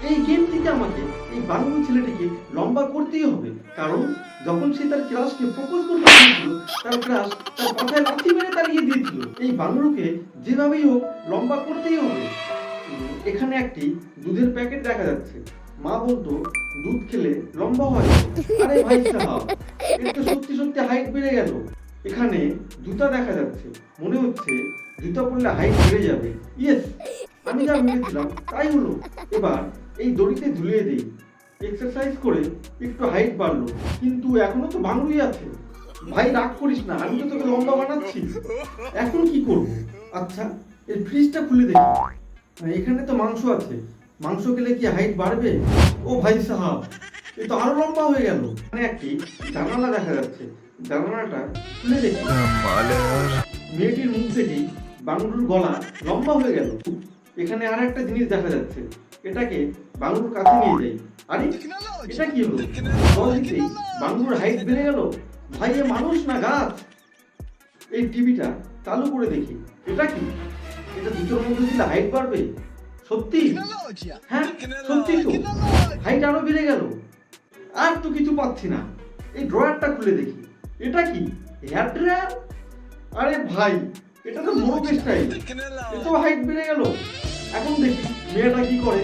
এই গেমটিতে আমাকে এই বাংলু ছেলেটিকে লম্বা করতেই হবে, কারণ যখন সে তার ক্রাশকে প্রপোজ করতে গিয়েছিল তার ক্রাশ তার মাথায় লাথি মেরে তাড়িয়ে দিয়েছিল। এই বাংলুকে যেভাবেই হোক লম্বা করতেই হবে। এখানে একটি দুধের প্যাকেট দেখা যাচ্ছে। মা বলতো দুধ খেলে লম্বা হয়। আরে ভাই সাহাব, এটা তো সত্যি সত্যি হাইট বেড়ে গেল। এখানে জুতা দেখা যাচ্ছে, মনে হচ্ছে জুতা পরলে হাইট বেড়ে যাবে। ইয়েস, আমি যা ভেবেছিলাম তাই হলো। এবার এই দড়িতে ঝুলিয়ে দিই, এক্সারসাইজ করে একটু হাইট বাড়লো, কিন্তু এখনো তো ভাঙড়ই আছে। ভাই রাগ করিস না, আমি তো তোকে লম্বা বানাচ্ছি। এখন কি করব? আচ্ছা, এই ফ্রিজটা খুলে দেখি। এখানে তো মাংস আছে, মাংস খেলে কি হাইট বাড়বে? ও ভাই সাহাব, এ তো আরো লম্বা হয়ে গেল। এখানে একটি জানালা দেখা যাচ্ছে, জানালাটা খুলে দেখি। মেয়েটির মুখ দেখেই বাংলুর গলা লম্বা হয়ে গেল। এখানে আর একটা জিনিস দেখা যাচ্ছে, এটাকে বাংলুর কাছে নিয়ে যাই। আরে এটা কি হলো? জল দিতেই বাংলুর হাইট বেড়ে গেল। ভাই এ মানুষ না গাছ? এই টিভিটা চালু করে দেখি, এটা কি? এটা দুটোর মধ্যে দিলে হাইট বাড়বে? সত্যি? হ্যাঁ সত্যি তো, হাইট আরো বেড়ে গেল। আর তো কিছু পাচ্ছি না। এই ড্রয়ারটা খুলে দেখি, এটা কি? Hair dryer? আরে ভাই, এটা তো মোরগ স্টাইল, এত হাইট বেড়ে গেল। এখন দেখি মেয়েটা কি করে।